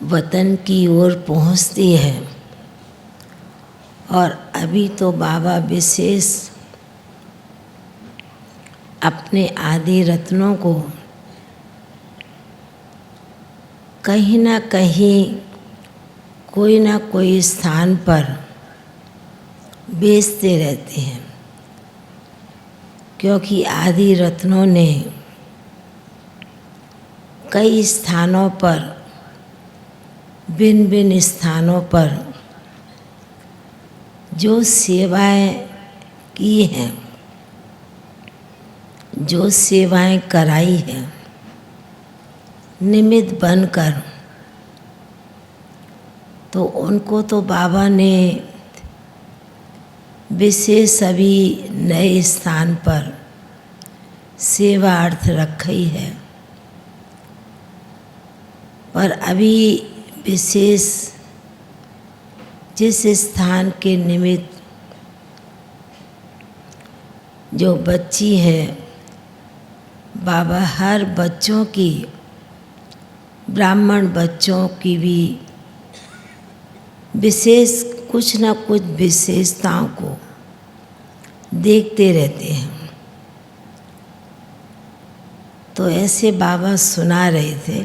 वतन की ओर पहुंचती है। और अभी तो बाबा विशेष अपने आदि रत्नों को कहीं ना कहीं कोई ना कोई स्थान पर बेचते रहते हैं, क्योंकि आदि रत्नों ने कई स्थानों पर, भिन्न भिन्न स्थानों पर जो सेवाएं की हैं, जो सेवाएं कराई हैं, निमित्त बनकर, तो उनको तो बाबा ने विशेष अभी नए स्थान पर सेवा अर्थ रखा ही है। पर अभी विशेष जिस स्थान के निमित्त जो बच्ची है, बाबा हर बच्चों की, ब्राह्मण बच्चों की भी विशेष कुछ न कुछ विशेषताओं को देखते रहते हैं। तो ऐसे बाबा सुना रहे थे,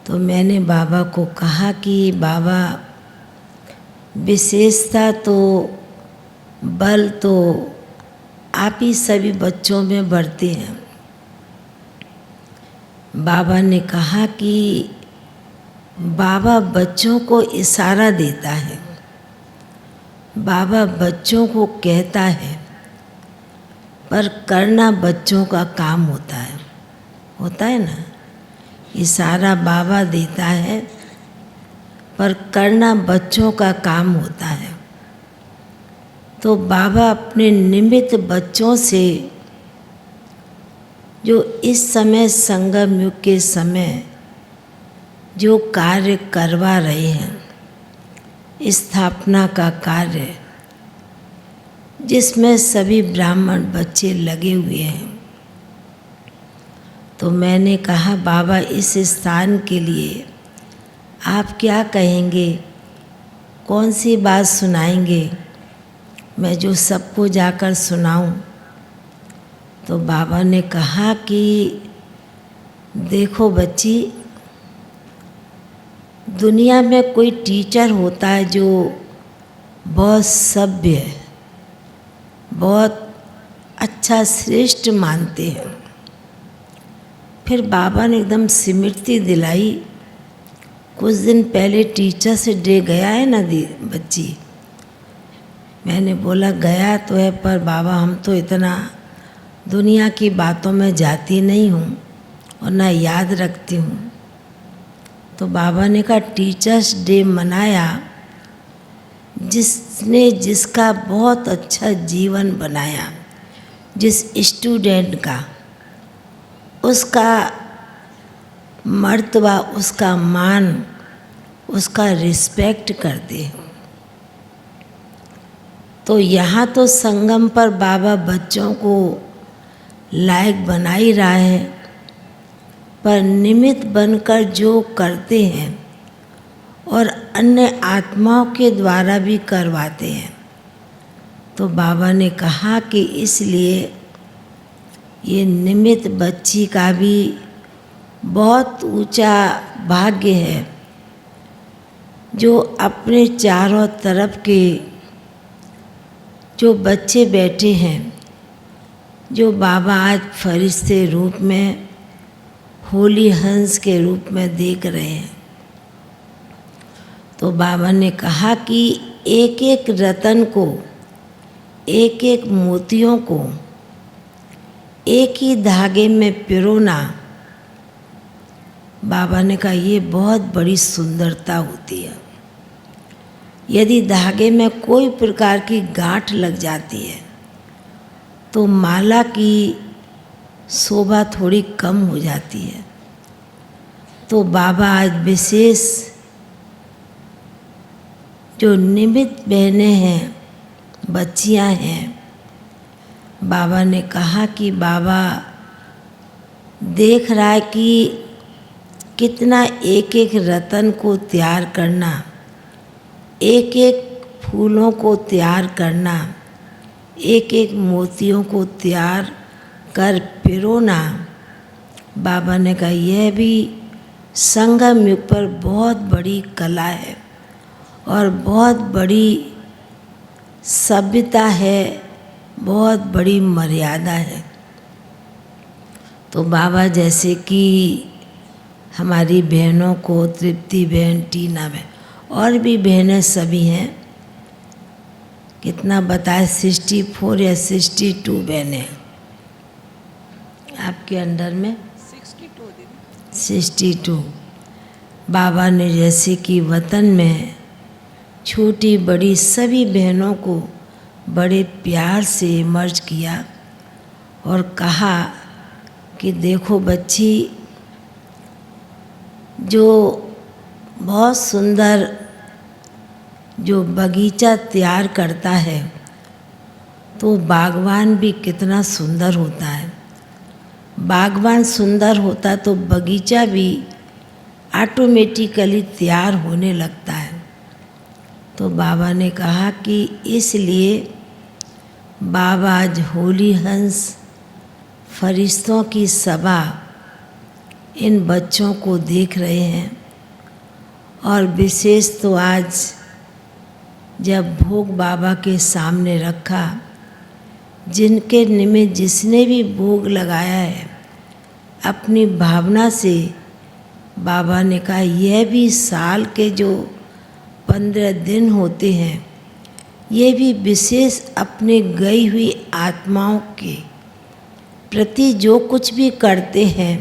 तो मैंने बाबा को कहा कि बाबा विशेषता तो, बल तो आप ही सभी बच्चों में बढ़ते हैं। बाबा ने कहा कि बाबा बच्चों को इशारा देता है, बाबा बच्चों को कहता है, पर करना बच्चों का काम होता है ना। इशारा बाबा देता है, पर करना बच्चों का काम होता है। तो बाबा अपने निमित्त बच्चों से जो इस समय संगम युग के समय जो कार्य करवा रहे हैं, स्थापना का कार्य जिसमें सभी ब्राह्मण बच्चे लगे हुए हैं, तो मैंने कहा बाबा इस स्थान के लिए आप क्या कहेंगे, कौन सी बात सुनाएंगे, मैं जो सबको जाकर सुनाऊं। तो बाबा ने कहा कि देखो बच्ची, दुनिया में कोई टीचर होता है जो बहुत सभ्य, बहुत अच्छा, श्रेष्ठ मानते हैं। फिर बाबा ने एकदम स्मृति दिलाई, कुछ दिन पहले टीचर से डे गया है ना बच्ची। मैंने बोला गया तो है, पर बाबा हम तो इतना दुनिया की बातों में जाती नहीं हूँ और ना याद रखती हूँ। तो बाबा ने कहा टीचर्स डे मनाया जिसने, जिसका बहुत अच्छा जीवन बनाया, जिस स्टूडेंट का, उसका मर्तबा, उसका मान, उसका रिस्पेक्ट करते हैं। तो यहाँ तो संगम पर बाबा बच्चों को लायक बना ही रहा है, पर निमित्त बनकर जो करते हैं और अन्य आत्माओं के द्वारा भी करवाते हैं। तो बाबा ने कहा कि इसलिए ये निमित्त बच्ची का भी बहुत ऊंचा भाग्य है, जो अपने चारों तरफ के जो बच्चे बैठे हैं, जो बाबा आज फरिश्ते रूप में, होली हंस के रूप में देख रहे हैं। तो बाबा ने कहा कि एक एक रतन को, एक एक मोतियों को एक ही धागे में पिरोना, बाबा ने कहा ये बहुत बड़ी सुंदरता होती है। यदि धागे में कोई प्रकार की गांठ लग जाती है तो माला की शोभा थोड़ी कम हो जाती है। तो बाबा आज विशेष जो निमित्त बहनें हैं, बच्चियां हैं, बाबा ने कहा कि बाबा देख रहा है कि कितना एक एक रतन को तैयार करना, एक एक फूलों को तैयार करना, एक एक मोतियों को तैयार कर पिरोना। बाबा ने कहा यह भी संगम युग पर बहुत बड़ी कला है और बहुत बड़ी सभ्यता है, बहुत बड़ी मर्यादा है। तो बाबा जैसे कि हमारी बहनों को, तृप्ति बहन, टीना बहन और भी बहनें सभी हैं, कितना बताए 64 या 62 बहनें आपके अंडर में, 62। बाबा ने जैसे कि वतन में छोटी बड़ी सभी बहनों को बड़े प्यार से मर्ज किया और कहा कि देखो बच्ची, जो बहुत सुंदर जो बगीचा तैयार करता है तो बागवान भी कितना सुंदर होता है। बागवान सुंदर होता तो बगीचा भी ऑटोमेटिकली तैयार होने लगता है। तो बाबा ने कहा कि इसलिए बाबा आज होली हंस फरिश्तों की सभा इन बच्चों को देख रहे हैं और विशेष तो आज जब भोग बाबा के सामने रखा, जिनके निमित्त जिसने भी भोग लगाया है अपनी भावना से, बाबा ने कहा यह भी साल के जो 15 दिन होते हैं, ये भी विशेष अपने गई हुई आत्माओं के प्रति जो कुछ भी करते हैं,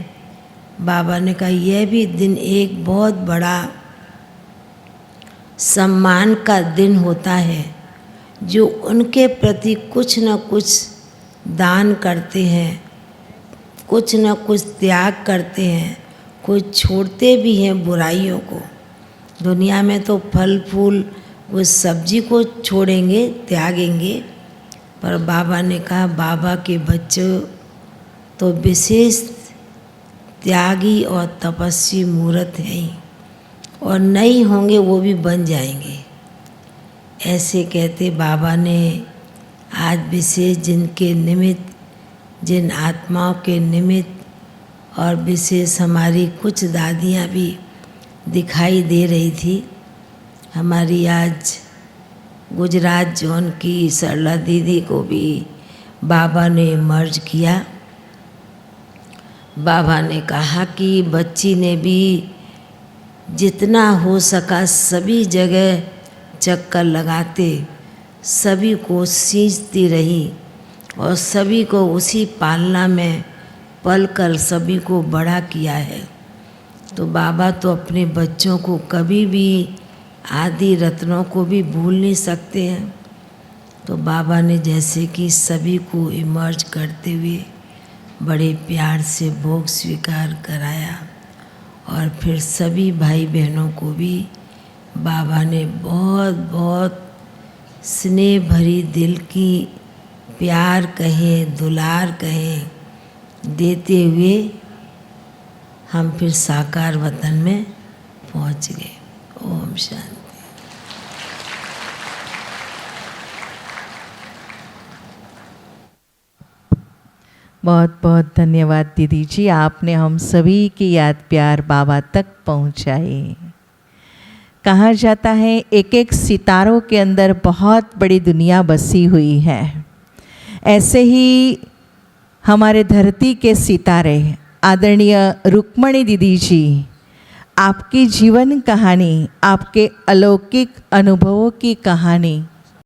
बाबा ने कहा यह भी दिन एक बहुत बड़ा सम्मान का दिन होता है। जो उनके प्रति कुछ न कुछ दान करते हैं, कुछ न कुछ त्याग करते हैं, कुछ छोड़ते भी हैं बुराइयों को। दुनिया में तो फल फूल उस सब्जी को छोड़ेंगे, त्यागेंगे, पर बाबा ने कहा बाबा के बच्चों तो विशेष त्यागी और तपस्वी मूर्त हैं ही, और नहीं होंगे वो भी बन जाएंगे। ऐसे कहते बाबा ने आज विशेष जिनके निमित्त, जिन आत्माओं के निमित्त, और विशेष हमारी कुछ दादियाँ भी दिखाई दे रही थी। हमारी आज गुजरात जोन की सरला दीदी को भी बाबा ने मर्ज किया। बाबा ने कहा कि बच्ची ने भी जितना हो सका सभी जगह चक्कर लगाते, सभी को सींचती रही और सभी को उसी पालना में पल कर सभी को बड़ा किया है। तो बाबा तो अपने बच्चों को कभी भी, आदि रत्नों को भी भूल नहीं सकते हैं। तो बाबा ने जैसे कि सभी को इमर्ज करते हुए बड़े प्यार से भोग स्वीकार कराया, और फिर सभी भाई बहनों को भी बाबा ने बहुत बहुत स्नेह भरी दिल की प्यार कहें, दुलार कहें देते हुए हम फिर साकार वतन में पहुंच गए। ओम शांति। बहुत बहुत धन्यवाद दीदी जी, आपने हम सभी की याद प्यार बाबा तक पहुंचाई। कहा जाता है एक एक सितारों के अंदर बहुत बड़ी दुनिया बसी हुई है। ऐसे ही हमारे धरती के सितारे आदरणीय रुक्मणी दीदी जी, आपकी जीवन कहानी, आपके अलौकिक अनुभवों की कहानी